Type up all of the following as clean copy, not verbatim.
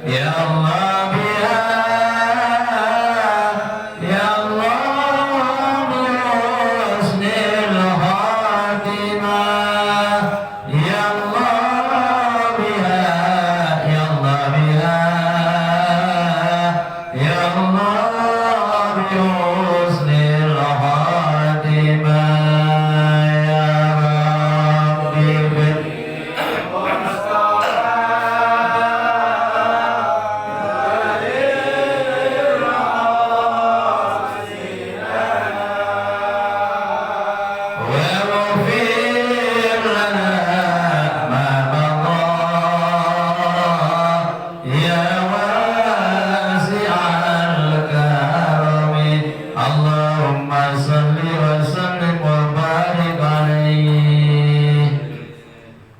Ya Allah biha, Ya Allah bi husnil khatimah, Ya Allah biha, Ya Allah biha, Ya Allah bi husnil khatimah, Ya Rabbi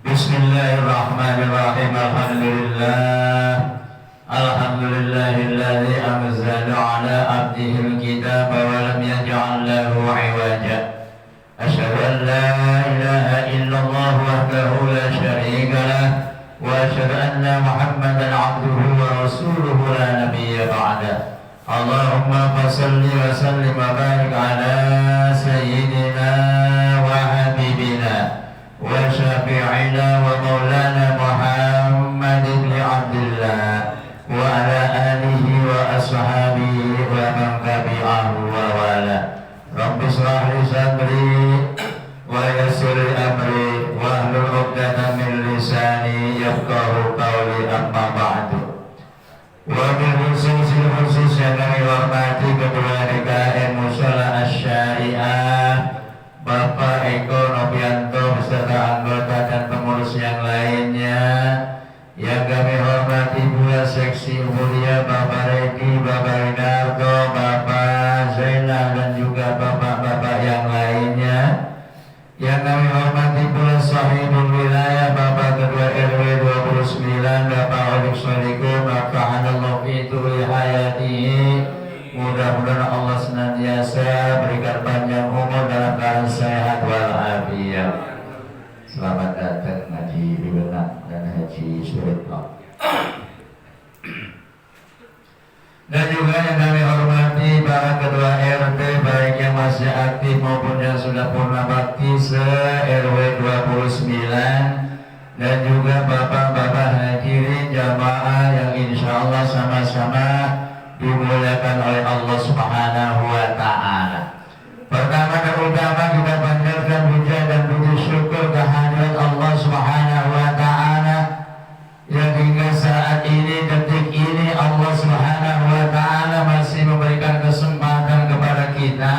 Bismillahirrahmanirrahim. Alhamdulillahilladzi anzala ala abdihil kitaba wa lam yaj'al lahu 'iwaja. Asyhadu an la ilaha illallah wahdahu la syarika lah wa asyhadu anna Muhammadan 'abduhu wa rasuluhu la nabiyya ba'da. Allahumma fashalli wa sallim wa barik ala sayyidina wa habibina wa syafi'ina wa maulana Muhammad ibn Abdullah wa ala alihi wa ashabihi wa man tabi'ahu wa wala. Rabbi shrah li sadri wa yassir li amri wa hlul 'uqdatam min lisani yafqahu qawli, amma ba'du. Wa bil khusus yang kami hormati Ketua DKM Mushola Asy-Syariah Bapak Eko Novianto beserta anggota dan pengurus yang lainnya, yang kami hormati Buya Seksi Mulia Bapak Redi, Bapak Rinardo, Bapak Zainal dan juga bapak-bapak yang lainnya, yang kami hormati pula Sahibul Wilayah Bapak Ketua RW 29 Bapak Odik Solikum Afahanallahu fi tuli hayatihi. Mudah-mudahan Allah senantiasa berikan panjang umur dalam keadaan sehat walafiat. Selamat datang Haji Bibenak dan Haji Suritno. Dan juga yang kami hormati para ketua RT baik yang masih aktif maupun yang sudah purna bakti se-RW 29, dan juga bapak-bapak hadirin jamaah yang insya Allah sama-sama dimuliakan oleh Allah Subhanahu wa Ta'ala. Pertama dan utama kita panjatkan puja dan puji syukur kehadirat Allah Subhanahu wa Ta'ala yang hingga saat ini, detik ini, Allah Subhanahu wa Ta'ala masih memberikan kesempatan kepada kita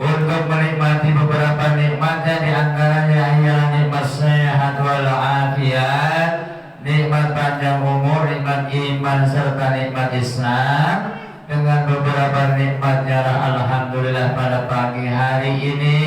untuk menikmati beberapa nikmatnya, di antaranya ialah nikmat sehat walafiat, nikmat panjang umur, nikmat iman serta nikmat Islam. Dengan beberapa nikmatnya, alhamdulillah pada pagi hari ini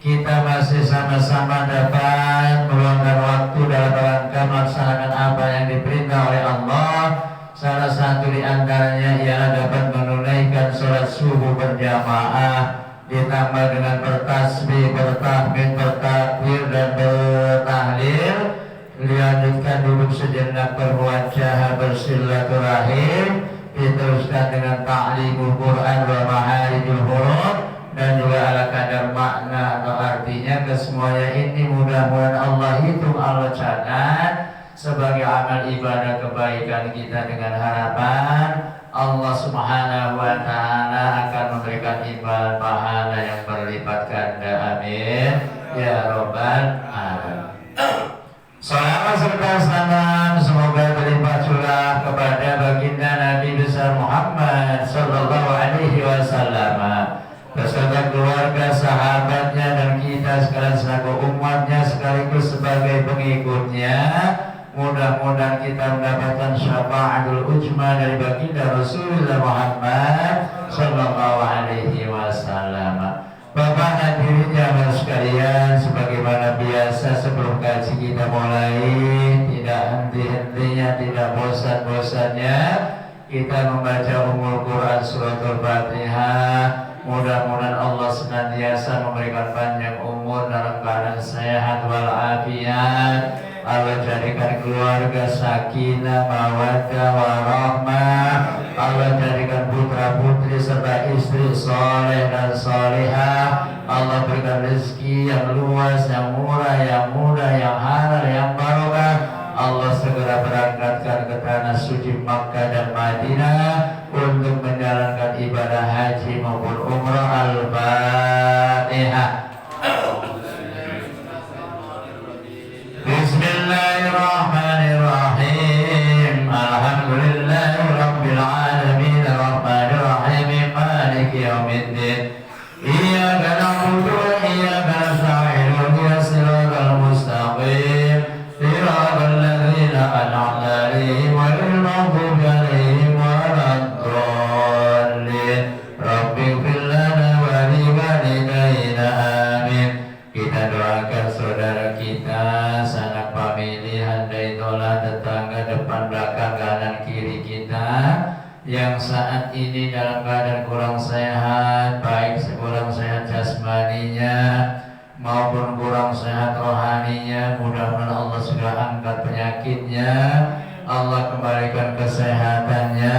kita masih sama-sama dapat meluangkan waktu dalam rangka melaksanakan apa yang diperintah oleh Allah. Salah satu di antaranya ialah dapat menunaikan sholat subuh berjamaah, ditambah dengan bertasbih, bertahmid, bertakbir dan bertahlil. Dilanjutkan duduk sejenak bermuajahah bersilaturahim, diteruskan dengan ta'limul Quran wa ma'arijul huruf, dan juga ala kadar makna atau artinya. Kesemuanya ini mudah-mudahan Allah hitung, Allah catat sebagai amal ibadah kebaikan kita, dengan harapan Allah Subhanahu wa Ta'ala akan memberikan imbal pahala yang berlipat ganda. Amin ya Rabbal Alamin. Salawat serta salam semoga berlimpah curah kepada baginda Nabi besar Muhammad sallallahu alaihi wasallam beserta keluarga, sahabatnya, dan kita sekalian selaku umatnya sekaligus sebagai pengikutnya. Mudah-mudahan kita mendapatkan syafaatul ujma dari baginda Rasulullah Muhammad sallallahu alaihi wasallam. Bapak hadirin jamaah sekalian, sebagaimana biasa sebelum kaji kita mulai, tidak henti-hentinya, tidak bosan-bosannya kita membaca Ummul Quran Suratul Fatihah. Mudah-mudahan Allah senantiasa memberikan panjang umur dalam keadaan sehat walafiat, Allah jadikan keluarga sakinah mawaddah warahmah. Allah jadikan putra putri serta istri soleh dan solehah. Allah berikan rezeki yang luas, yang murah, yang mudah, yang halal, yang barokah. Allah segera berangkatkan ke tanah suci Makkah dan Madinah untuk menjalankan ibadah haji maupun umrah. Al-Fatihah. Bismillahirrahmanirrahim. Alhamdulillahirabbil alamin arrahmanir rahim maliki yaumiddin. Iyyaka na'budu wa iyyaka nasta'in ihdinas siratal mustaqim. Siratal ladzina an'amta 'alaihim ghairil maghdubi 'alaihim waladdallin. Rabbighfir lana wa li walidayna amin. Kita doakan saudara kita, sanak famili, handai tola, tetangga, depan belakang, kanan kiri kita yang saat ini dalam keadaan kurang sehat, baik kurang sehat jasmaninya maupun kurang sehat rohaninya. Mudah-mudahan Allah segera angkat penyakitnya, Allah kembalikan kesehatannya.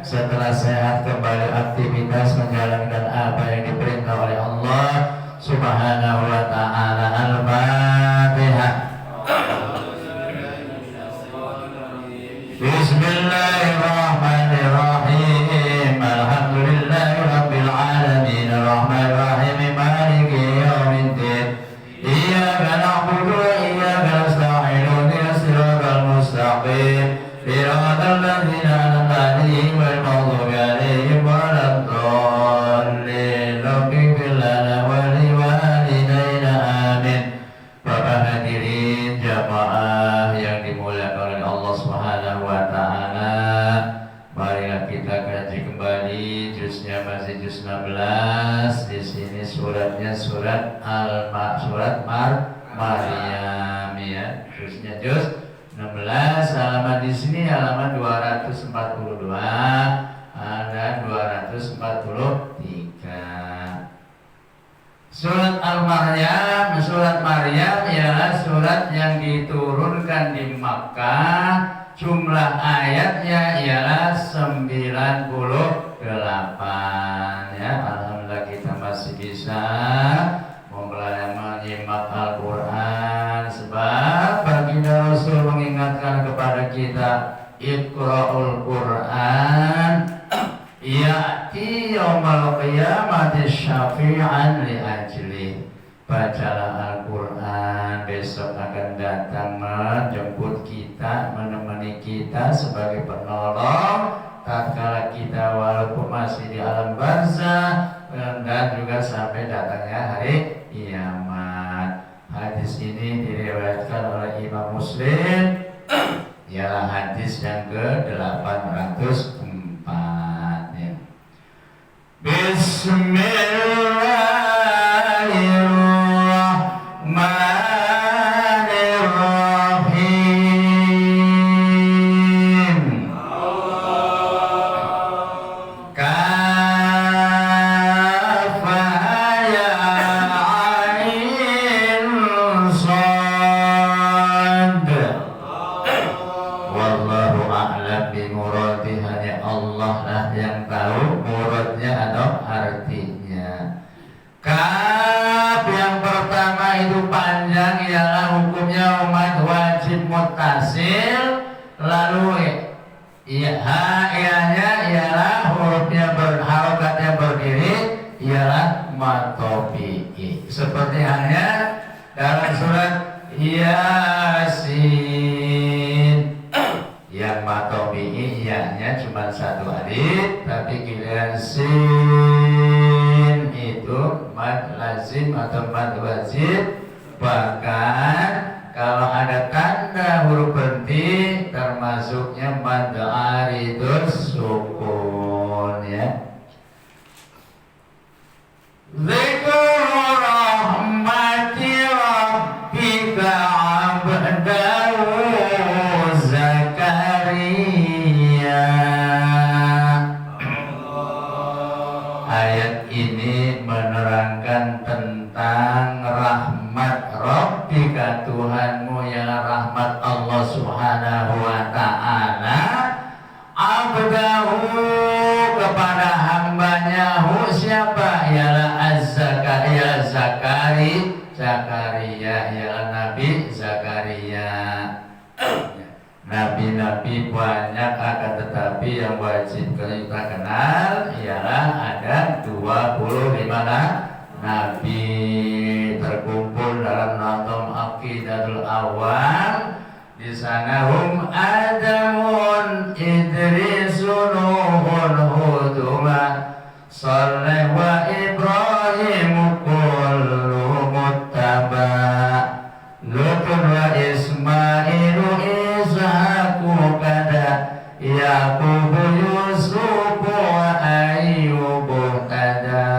Setelah sehat kembali aktivitas menjalankan apa yang diperintah oleh Allah Subhanahu wa ta'ala. Al-Fatihah. Bismillahirrahmanirrahim. Alhamdulillahirabbil alamin arrahmanir rahim maliki yaumiddin. Iyyaka na'budu wa iyyaka nasta'in ihdinas siratal mustaqim. Siratal ladzina an'amta 'alaihim ghairil maghdubi 'alaihim waladdallin. Rabbighfir lana wa li walidayna amin. Bapak hadirin jamaah yang dimuliakan oleh Allah Subhanahu wa ta'ala, marilah kita kaji kembali juznya masih juz 16. Di sini suratnya surat Maryam ya. Juznya juz 16, halaman di sini halaman 242 dan 243. Surat Al-Maryam, surat Maryam ialah surat yang diturunkan di Makkah. Jumlah ayatnya ialah 98 ya. Alhamdulillah kita masih bisa mempelajari menyimak Al-Quran, sebab baginda Rasul mengingatkan kepada kita, Iqra'ul Quran ya'ti yawmal qiyamati syafi'an li ajli. Bacalah Al-Quran, besok akan datang menjemput kita, menemani kita sebagai penolong tatkala kita walaupun masih di alam barzah dan juga sampai datangnya hari kiamat. Hadis ini diriwayatkan oleh Imam Muslim, ialah hadis yang ke-804. Bismillahirrahmanirrahim. Kafa ya ain sad. Wallahu a'lam bimuradihi. Hanya Allah lah yang tahu muradnya atau artinya. Kaf yang pertama itu panjang, ialah hukumnya umat wajib muttasil. Lalu ha-nya ialah hurufnya harokatnya berdiri, ialah matobi'i. Seperti halnya dalam surat Yasin, yang matobi'i nya cuma satu alif, tapi giliran sin itu mad lazim atau mad wajib. Bahkan kalau ada tanda huruf berhenti termasuknya mad aridus sukun ya. Zikru rahmati rabbika abdahu Zakaria. Ayat ini menerangkan tentang rahmat Rabbika, Tuhanmu, ialah rahmat wa ta'ala abdahu kepada hambanya siapa? Ialah Az-Zakaria Zakaria ialah Nabi Zakaria. Nabi-nabi banyak, akan tetapi yang wajib kita kenal ialah ada 25 nabi terkumpul dalam Nazm Aqidatul Awam. Di sana Adamun, Idrisun, Nuhun, Hud, Saleh wa Ibrahim kullu muttaba, Lutun wa Ismailu, Ishaqu kada, Yaqub, Yusuf wa Ayyub kada.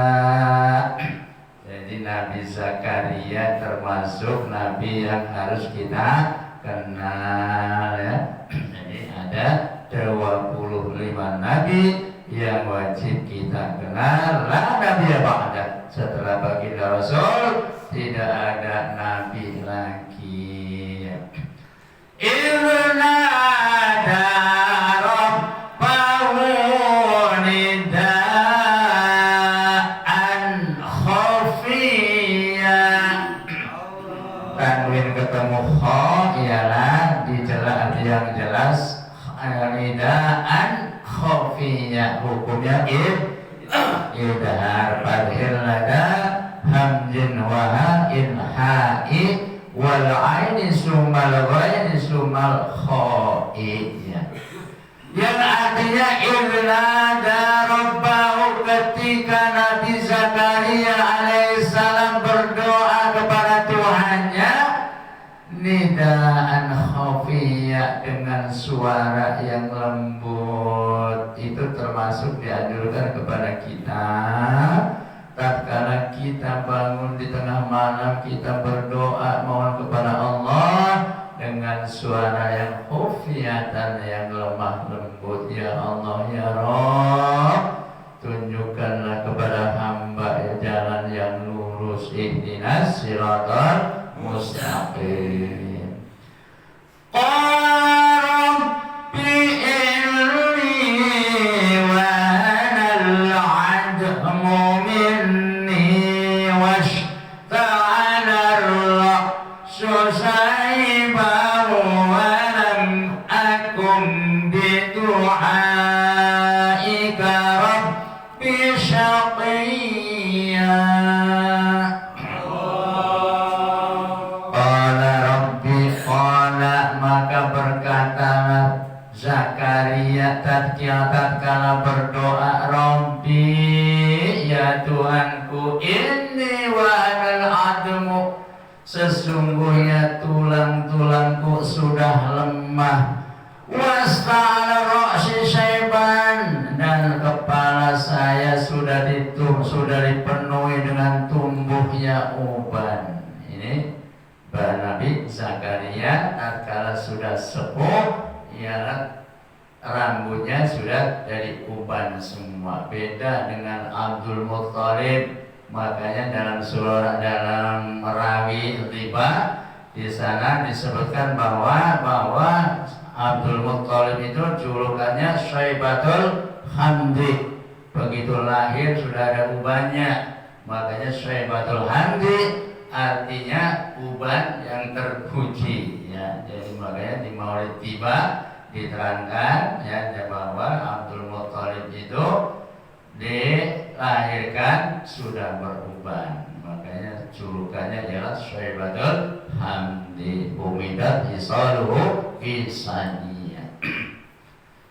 Jadi Nabi Zakaria termasuk nabi yang harus kita kenal ya. Jadi ada 25 nabi yang wajib kita kenal. La nabi ba'da, setelah baginda Rasul tidak ada nabi lagi. Inna ada rabbahu nidaan khafiyya. Tanwin ketemu kha ialah dijela yang jelas, nidaan khafiyya hukumnya idhar padhil lada hamzin wa ha'in ha'i wal aini sumal ghaini sumal kha'i ya. Yang artinya idnada rabbahu, ketika Nabi Zakaria alaihissalam berdoa kepada Tuhannya nidaan khafiyya, dengan suara yang lembut. Itu termasuk dianjurkan kepada kita tatkala kita bangun di tengah malam, kita berdoa mohon kepada Allah dengan suara yang khafiyatan, yang lemah lembut. Ya Allah ya Rabb, tunjukkanlah kepada hamba jalan yang lurus, ihdinas siratal mustaqim. Rabbi inni wa anal admu minni washta'ala ar-ra'su shayban wa lam akun bidu'aika rabbi shaqiyya. Maka berkatalah Zakaria tatkala berdoa, Rabbi ya Tuhanku, inni wa anal admu, sesungguhnya tulang-tulangku sudah lemah, wasta'ala ra'si syaiban, dan kepala saya sudah dipenuhi dengan tumbuhnya uban. Ini Nabi Zakaria tatkala sudah sepuh ialah rambutnya sudah dari uban semua. Beda dengan Abdul Muttalib. Makanya dalam rawi riba di sana disebutkan bahwa Abdul Muttalib itu julukannya Syaibatul Hamdi. Begitu lahir sudah ada ubannya, makanya Syaibatul Hamdi artinya uban yang terpuji ya. Jadi makanya di Maulid tiba diterangkan ya bahwa Abdul Muttalib itu dilahirkan sudah beruban, makanya julukannya ialah Syaibatul Hamdi, umidat isaluhu fi saniyah.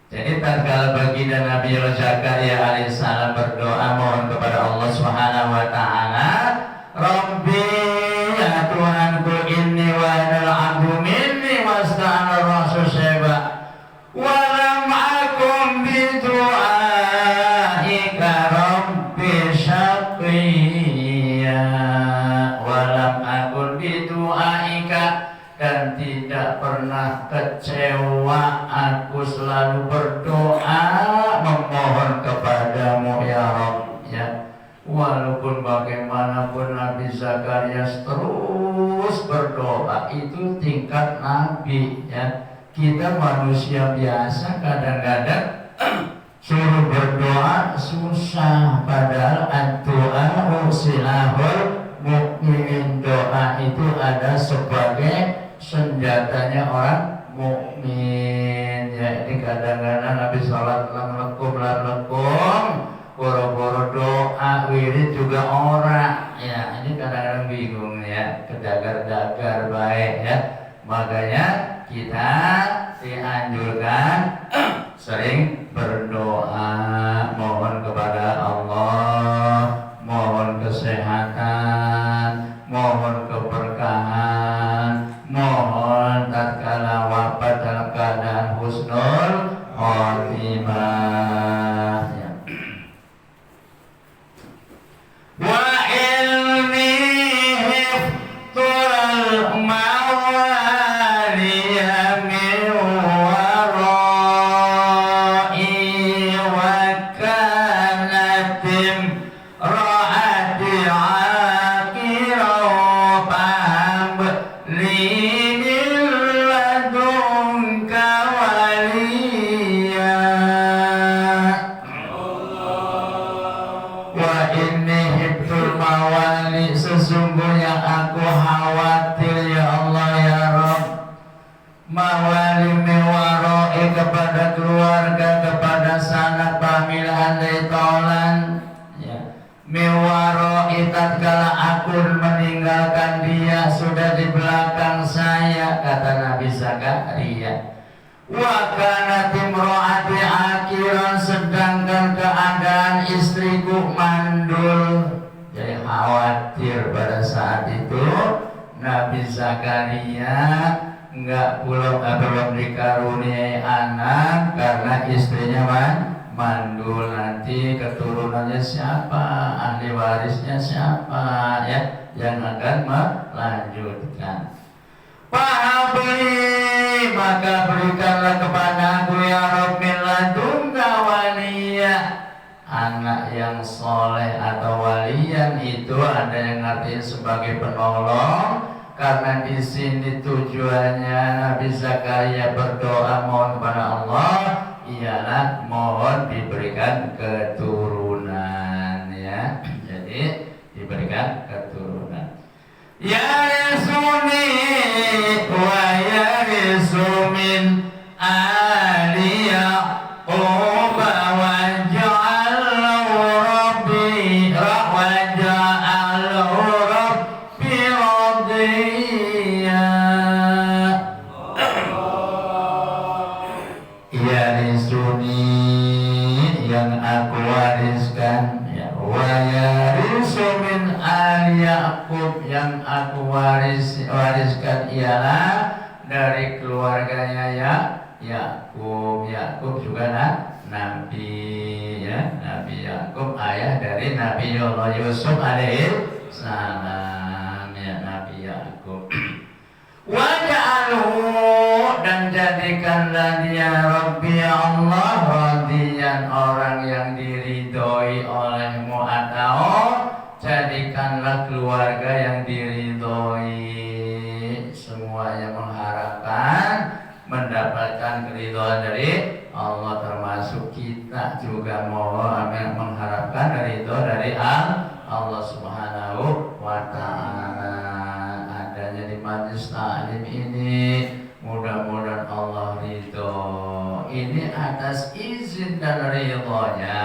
Jadi tatkala baginda Nabi Zakaria alaihissalam berdoa mohon kepada Allah Subhanahu wa taala, Rabbi ya Tuhanku, inni wa anal abdu minni wasta'ana rasul syaiba wa lam akum bidu'aika rabbi syaqiyya, wa lam akun bidu'aika, dan tidak pernah kecewa aku selalu berdoa memohon kepadamu ya Rabb ya. Walaupun bagaimanapun Nabi Zakaria terus berdoa, itu tingkat Nabi ya. kita manusia biasa kadang-kadang suruh berdoa susah, padahal doa silahul mukminin, doa itu ada sebagai senjatanya orang mukmin. Ya, ini kadang-kadang habis sholat lekum boro-boro doa wirid juga orang. Ya, ini kadang-kadang bingung ya, kedagar-dagar baik ya. Makanya kita dianjurkan sering berdoa, mohon kepada Allah, mohon kesehatan, mohon keberkahan, mohon tatkala wafat dalam keadaan husnul khotimah. Ya. Wa ilmi hifdzul mawaliya min warai wa kanatim ra'ati akirau paham linin ladunka waliya. Wa inni hibtul mawali, sesungguhnya aku khawatir ya Allah ya Rabb, mawali mewaroi, kepada keluarga, kepada sanak pamilaan leitolan ya. Mewaroi tatkala aku meninggalkan dia, sudah di belakang saya, kata Nabi Zakaria. Wa kanat imro'ati akhiran, sedangkan keadaan istriku mandul. Jadi khawatir pada saat itu Nabi Zakaria belum dikaruniai anak karena istrinya mandul. Nanti keturunannya siapa, ahli warisnya siapa ya yang akan melanjutkan. Fahabli, maka berikanlah kepadaku ya Rabb min ladunka waliya, anak yang soleh atau waliyan itu ada yang artinya sebagai penolong, karena di sini tujuannya Nabi Zakaria berdoa mohon kepada Allah ialah mohon diberikan keturunan ya. Jadi diberikan keturunan. Ya Rasuli wa ya Rasumin aliya uba wa ja'alahu rabbi wa ja'alahu rabbi radiya. Ya Rasuli, yang aku wariskan ya, wa ya Rasumin ali Ya'qub, yang aku wariskan ialah dari keluarganya ya Ya'qub. Ya'qub juga nabi ya, Nabi Ya'qub ayah dari Nabi Yusuf alaihi salam ya, Nabi Ya'qub. Waj'alhu, dan jadikanlah dia Rabbi Allah radiyan, orang yang diridhoi olehmu, atau jadikanlah keluarga yang diridhoi. Semuanya mengharapkan mendapatkan keridhaan dari Allah, termasuk kita juga mohon mengharapkan ridho dari Allah Subhanahu wa ta'ala. Adanya di majelis taklim ini mudah-mudahan Allah ridho. Ini atas izin dan ridhonya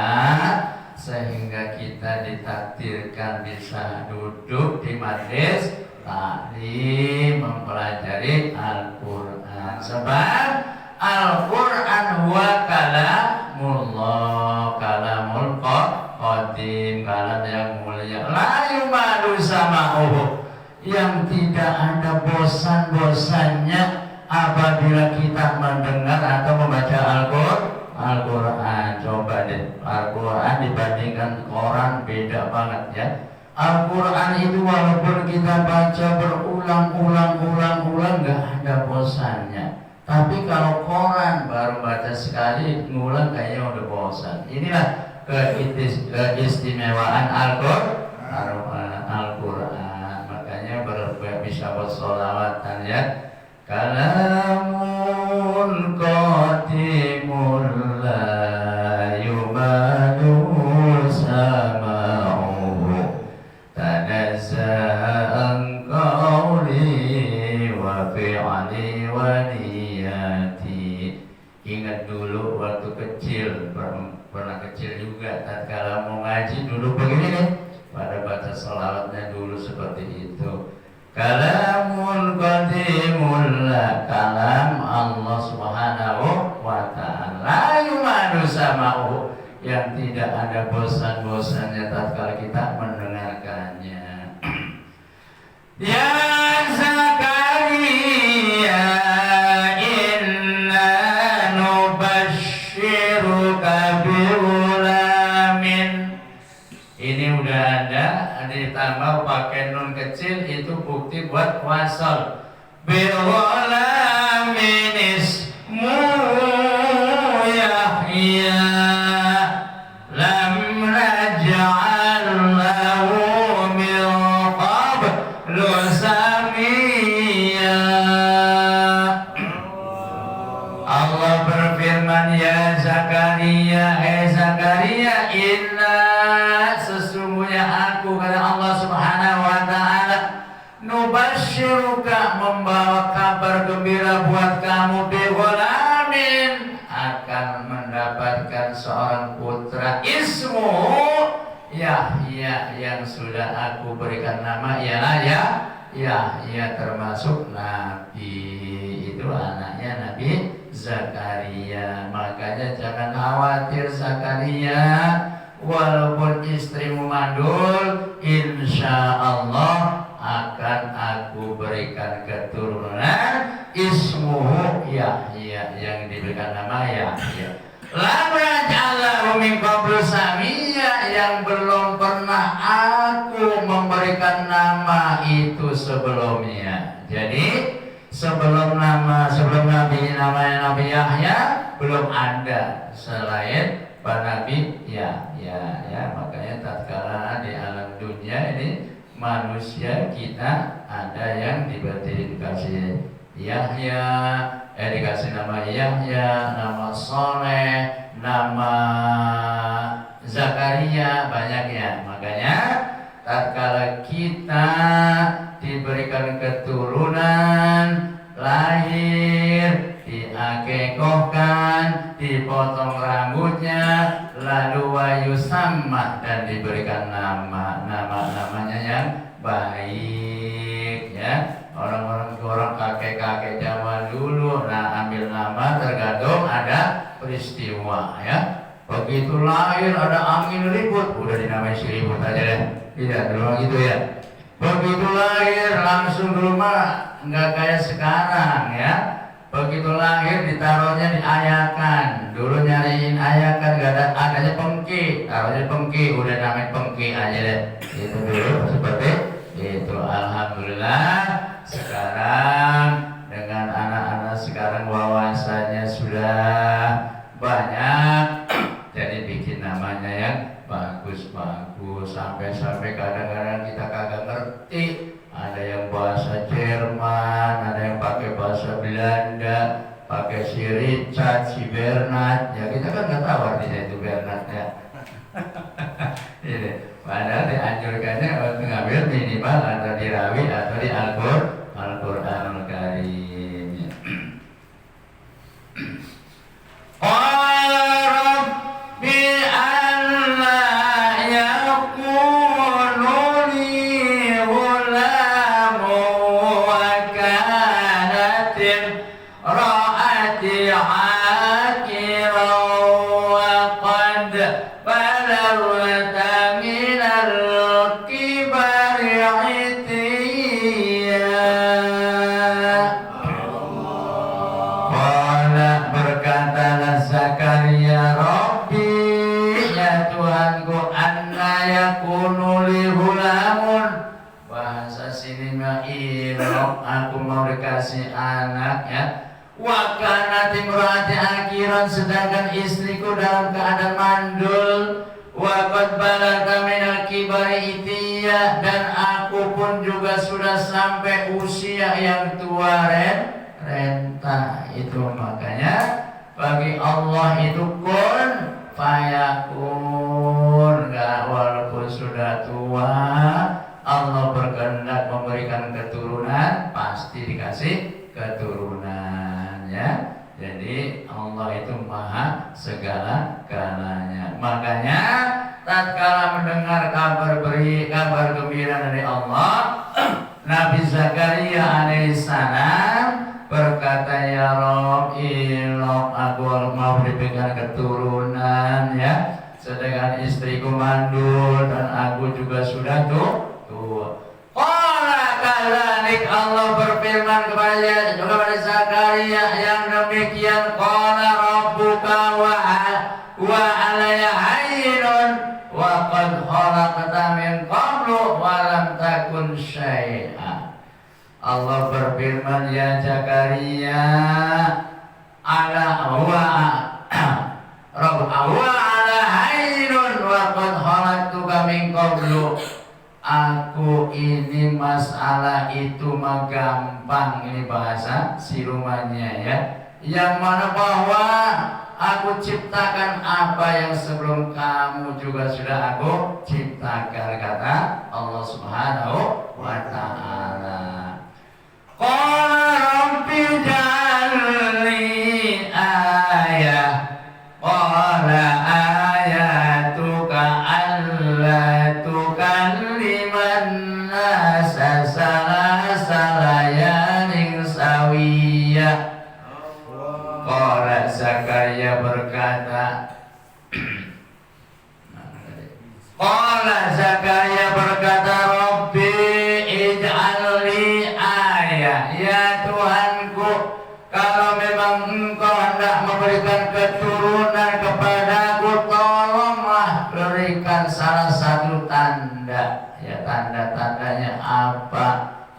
sehingga kita ditakdirkan bisa duduk di majelis taklim mempelajari Al-Quran. Sebab Al-Quran huwa kalamullah, kalamul qadim, kalam yang mulia, la yumadu sama'uhu, yang tidak ada bosan-bosannya apabila kita mendengar atau membaca Al-Quran. Coba deh, Al-Quran dibandingkan koran beda banget ya. Al-Quran itu walaupun kita baca berulang-ulang gak ada bosannya. Tapi kalau koran baru baca sekali, ngulang kayaknya udah bosan. Inilah keistimewaan Al-Quran. Makanya bisa bersolawatan ya. Kalamur Ingat dulu waktu kecil, pernah kecil juga, tatkala mau ngaji dulu begini nih, pada baca sholawatnya dulu seperti itu. Kalamun qadimul kalam Allah subhanahu wa ta'ala yumadu sama'u, yang tidak ada bosan-bosannya tatkala kita mendengarkannya. Ya Zakaria inna nubashiruka bighulamin. Ini udah ada, ditambah pakai nun kecil, itu bukti buat wasal. Bighulamin ismu Yahya lam naj'al lahu min qablu samiyya. Allah berfirman, ya Zakaria, Zakaria, inna sesungguhnya aku, kata Allah subhanahu wa ta'ala, nubasyiruka membawa kabar gembira buat kamu, bighulamin akan mendapatkan seorang putra, ismu Yahya, yang sudah aku berikan nama ialah Yahya, termasuk Nabi. Itu anaknya Nabi Zakaria. Makanya jangan khawatir Zakaria, walaupun istrimu mandul, insya Allah akan aku berikan keturunan, ismuhu Yahya, yang diberikan nama Yahya. Lam naj'alahu min qablu samiyya, yang belum pernah aku memberikan nama itu sebelumnya. Jadi sebelum Nabi namanya Nabi Yahya belum ada selain Pak Nabi Yahya, ya. Makanya tatkala di alam dunia ini manusia kita ada yang dikasih Yahya, dikasih nama Yahya, nama Soleh, nama Zakaria, banyak ya. Makanya tatkala kita diberikan keturunan, lahir, diakekohkan, dipotong rambutnya, lalu wayusamma, dan diberikan namanya yang baik, ya. Orang kakek-kakek zaman dulu, ambil nama tergantung ada peristiwa, ya. Begitu lahir ada angin ribut, udah dinamai si ribut aja deh. Tidak, dulu gitu ya. Begitu lahir langsung di rumah, nggak kayak sekarang, ya. Begitu lahir ditaruhnya di ayakan. Dulu nyariin ayakan nggak ada, adanya pengki, taruhnya pengki, udah namanya pengki aja deh. Itu dulu seperti itu. Alhamdulillah sekarang dengan anak-anak sekarang wawasannya sudah banyak, jadi bikin namanya yang bagus-bagus. Sampai kadang-kadang kita kagak ngerti, ada yang bahasa Jerman, ada yang pakai bahasa Belanda, pakai si Richard, si Bernard, ya kita kan nggak tahu artinya itu Bernard, ya. Padahal dianjurkannya untuk ngambil minimal atau di Rawi atau di Al-Qur'anul Karim. Qala rabbi alla yakunu li ghulamu wa kanatil ra'ati akira wa qad balagta minal kibari itiya. Qala, berkatalah Zakaria, Rabbi, ya Tuhanku, anna yakunu li ghulamun, bahasa sini ma'irok, aku mau dikasih anak, ya. Wa kanat imraati akhiran, sedangkan istriku dalam keadaan mandul. Wa qad balagha minal kibari itiya, dan aku pun juga sudah sampai usia yang tua renta. Itu makanya bagi Allah itu kun fayakun, walaupun sudah tua, Allah berkehendak memberikan keturunan, pasti dikasih keturunan, ya. Jadi Allah itu maha segala-galanya. Makanya tatkala mendengar kabar gembira dari Allah, Nabi Zakaria alaihissalam berkata, ya Rob, ilok aku mau diberikan keturunan ya. Sedangkan istriku mandul dan aku juga sudah tua. Qala kadzalik, Allah berfirman kepada Zakaria yang demikian, qala rabbuka wa alayya hayyun wa qad khalaqta min qablu wa lam takun syai'a. Allah berfirman, ya Zakaria, ala ala hayyun wa qad khalaqtuka min qablu. Aku ini masalah itu mah gampang, ini bahasa silumannya ya. Yang mana bahwa aku ciptakan apa yang sebelum kamu juga sudah aku ciptakan, kata Allah Subhanahu wa ta'ala. Qala rabbi ij'alni ayah. Qala ayatuka alla tukalliman nasa salasa layalin sawiyya. Qala Zakaria berkata, Rabbi ij'alni ayah, ya Tuhanku, kalau memang Engkau hendak memberikan keturunan kepadaku, tolonglah berikan salah satu tanda. Ya, tanda-tandanya apa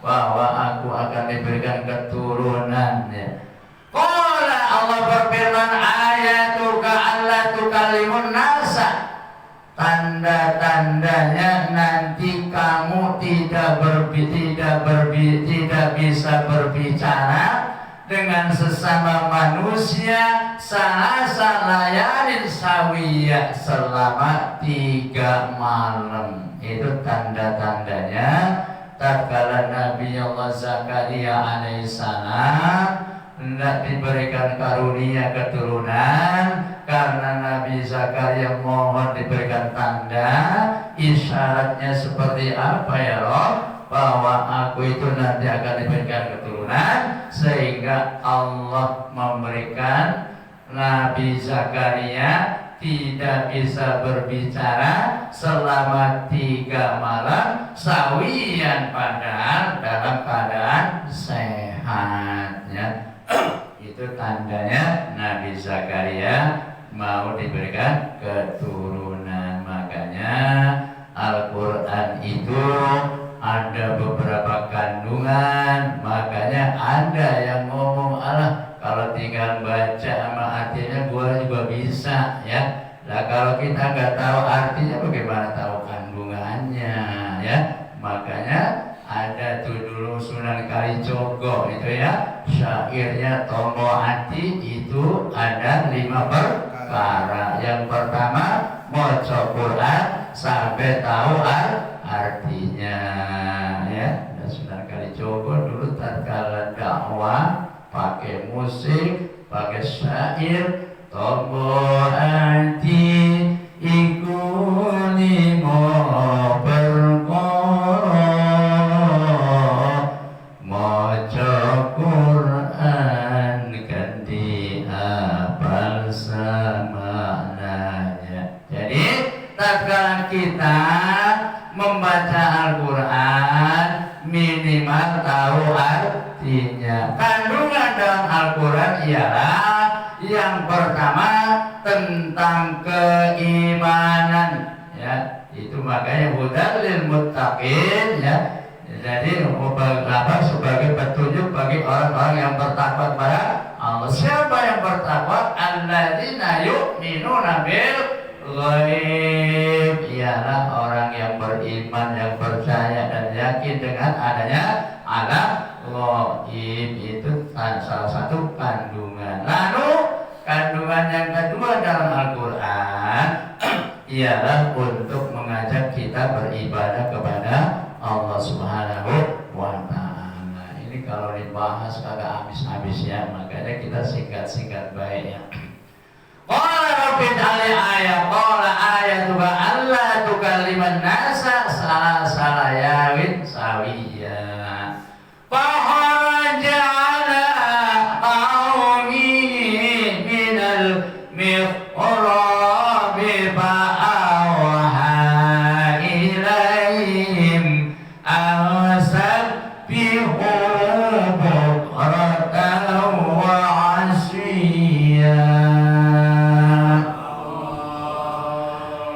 bahwa aku akan diberikan keturunan ya. Qala, Allah berfirman, ayatuka alla tukallimun nasa. Tanda-tandanya nanti kamu tidak bisa berbicara dengan sesama manusia salasa layalin sawiyah, selama 3 malam. Itu tanda-tandanya tatkala Nabi Allah Zakaria alaihissalam hendak diberikan karunia keturunan. Karena Nabi Zakaria mohon diberikan tanda, isyaratnya seperti apa ya Rob? Bahwa aku itu nanti akan diberikan keturunan, sehingga Allah memberikan Nabi Zakaria tidak bisa berbicara selama 3 malam sawiyan, padahal dalam keadaan sehat ya. Itu tandanya Nabi Zakaria mau diberikan keturunan. Makanya Al-Quran itu ada beberapa kandungan. Makanya ada yang ngomong, alah kalau tinggal baca sama artinya gua juga bisa ya. Nah kalau kita nggak tahu artinya bagaimana tahu kandungannya ya. Makanya ada tuh dulu Sunan Kalijogo itu ya, syairnya Tombo Ati itu ada 5 perkara. Yang pertama, maca Quran sampai tahu artinya ya. Dan Sunan Kalijogo dulu tatkala dakwah pakai musik, pakai syair, Tombo Ati iku 5 perkara, maca Quran ganti apal semaknanya. Jadi tatkala kita membaca Al-Quran minimal tahu artinya. Kandungan dalam Al-Quran ialah yang pertama tentang keimanan ya. Itu makanya hudal lil muttaqin ya. Jadi sebagai petunjuk bagi orang-orang yang bertakwa kepada Allah. Siapa yang bertakwa? Alladzina yu'minuna bil ghaib, ialah orang yang beriman, yang percaya dan yakin dengan adanya alam ghaib. Itu salah satu kandungan. Lalu kandungan yang kedua dalam Al-Quran ialah untuk mengajak kita beribadah kepada Allah Subhanahu wa ta'ala. Ini kalau dibahas kagak habis-habis ya, makanya kita singkat-singkat baik ya. Qala rabbid ali ayat, qala ayatuka alla tukalliman nasa salah yawin sawiya. Faharaja ala qawmi minal miqrabi fa'awha ilayhim awsabbihu bukratan wa asyiya.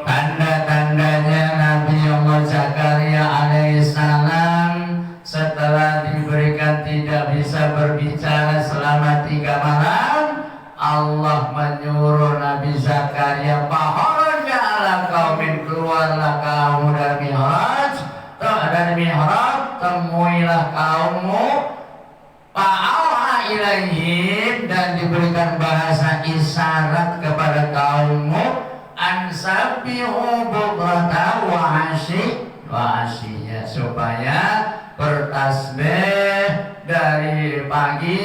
Tanda-tandanya Nabi Allah Zakaria alaihissalam setelah diberikan tidak bisa berbicara selama 3 malam, Allah menyuruh Nabi Zakaria faharaja ala qaumin, keluarlah kamu dari mihrab, temuilah kaummu, fa'auha ilaihim, dan diberikan bahasa isyarat kepada kaummu, ansabbihu bukratan wa asyiya, supaya bertasbih dari pagi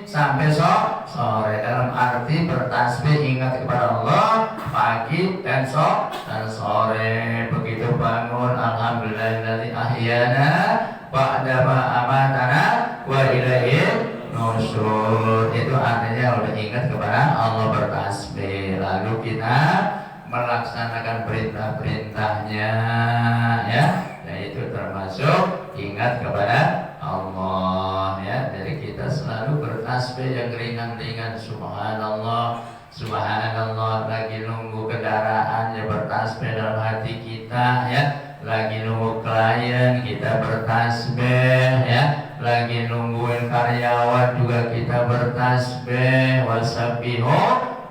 sampai sore. Dalam arti bertasbih ingat kepada Allah pagi dan sore. Begitu bangun, alhamdulillahilladzi ahyana ba'da ma amatana wa ilaihi nusyur. Itu artinya udah ingat kepada Allah, bertasbih. Lalu kita melaksanakan perintah-perintahnya ya, yaitu termasuk ingat kepada Allah ya. Jadi kita selalu bertasbih yang ringan-ringan, subhanallah subhanallah. Lagi nunggu kendaraan ya bertasbih dalam hati kita ya, lagi nunggu klien kita bertasbih ya, lagi nungguin karyawan juga kita bertasbih. Wasabbihu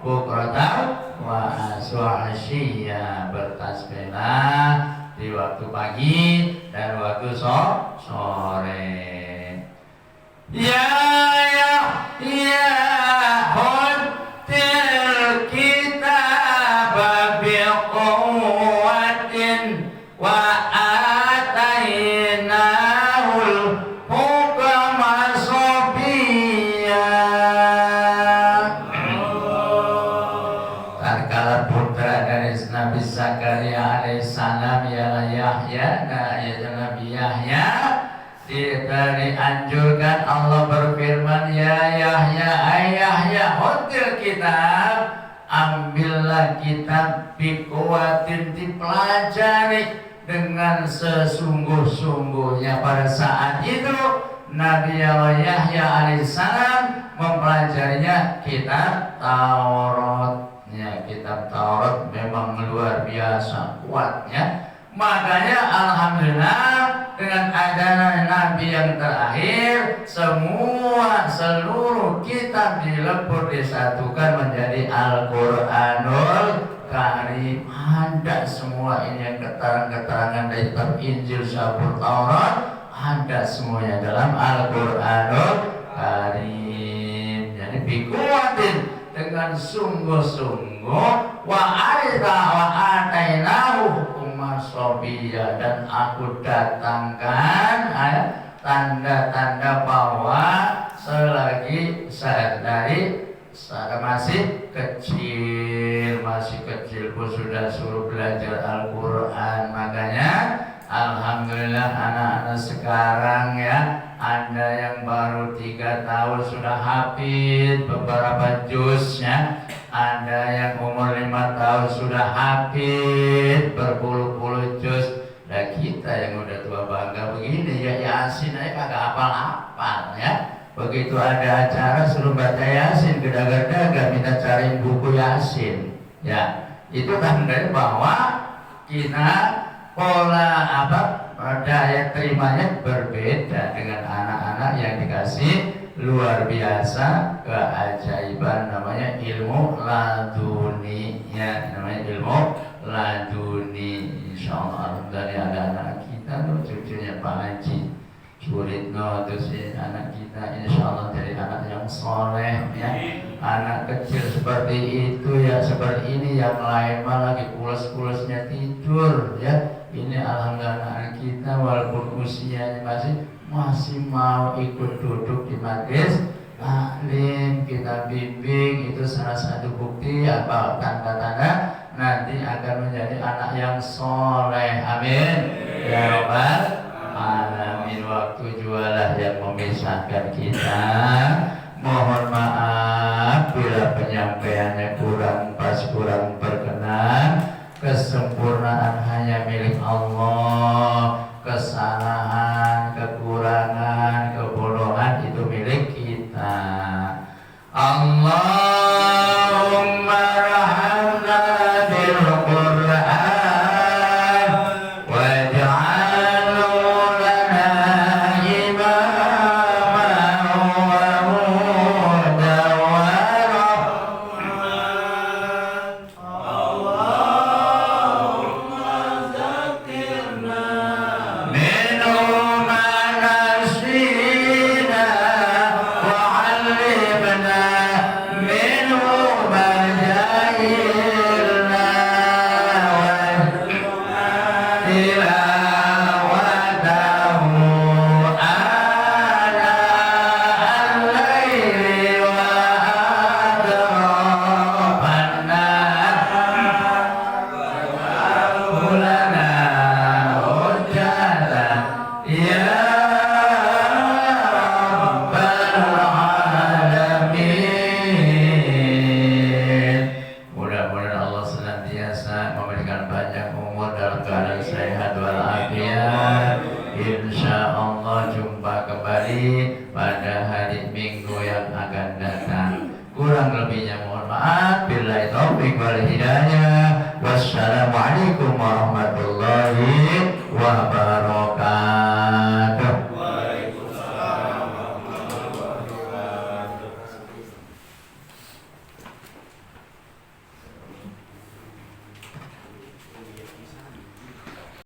bukratan wa asyiya, bertasbihlah di waktu pagi dan waktu sore. Ya hudil kitab biquwwatin wa atainahul hukma sabiyya. Tatkala putra dari Nabi Zakaria alaihissalam ialah Yahya, yaitu Nabi Yahya, dianjurkan Allah berfirman, ya Yahya, Yahya, hudil kitab, ambillah kitab biquwatin, dipelajari dengan sesungguh-sungguhnya. Pada saat itu Nabi Yahya alaihissalam mempelajarinya kitab Taurat. Ya, kitab Taurat memang luar biasa kuatnya. Makanya alhamdulillah dengan adanya Nabi yang terakhir, seluruh kitab dilebur disatukan menjadi Al-Quranul Karim. Ada semua ini yang keterangan-keterangan dari kitab Injil, Zabur, Taurat, ada semuanya dalam Al-Quranul Karim. Jadi bikuatin, dengan sungguh-sungguh, wa atainahu hukma sabiyya, dan aku datangkan tanda-tanda bahwa selagi masih kecil pun sudah suruh belajar Al-Quran. Makanya alhamdulillah anak-anak sekarang ya, ada yang baru 3 tahun sudah hafid beberapa juznya, ada yang umur 5 tahun sudah hafid berpuluh-puluh juz. Nah kita yang udah tua bangga begini ya, Yasin aja kagak hafal-hafal ya. Begitu ada acara suruh baca Yasin, geda-geda minta cariin buku Yasin ya. Itu tandanya bahwa kita pola daya terimanya berbeda dengan anak-anak yang dikasih luar biasa keajaiban, namanya ilmu laduni ya, namanya ilmu laduni. Insyaallah dari ada anak kita tuh cucunya Pak Haji Suritno, terus anak kita insyaallah dari anak yang soleh ya. Anak kecil seperti itu ya, seperti ini, yang lain malah lagi pulas-pulasnya tidur ya. Ini alhamdulillah anak kita walaupun usianya masih masih mau ikut duduk di majelis taklim, kita bimbing, itu salah satu bukti apa tanda-tanda nanti akan menjadi anak yang soleh. Amin ya rabbal alamin. Waktu jualah yang memisahkan kita. Mohon maaf bila penyampaiannya kurang pas, kurang berkenan. Kesempurnaan hanya milik Allah. Kesalahan, kekurangan, kebodohan itu milik kita. Allahumma rahmna bil Qur'an waj'alhu lana imaman wa hudan wa rahman. Allahumma zakirna minhu ma nasina wa 'allimna minhu ma jahilna wa tilawatahu ana al-laili wa atrafan nahar waj'alhu lana hujjatan ya rabbal alamin. Mudah-mudahan Allah senantiasa memberikan banyak umur dalam keadaan sehat walafiat. Insya Allah jumpa kembali pada hari Minggu yang akan datang. Kurang lebihnya mohon maaf. Billahi taufiq wal hidayah. Wassalamualaikum warahmatullahi wabarakatuh.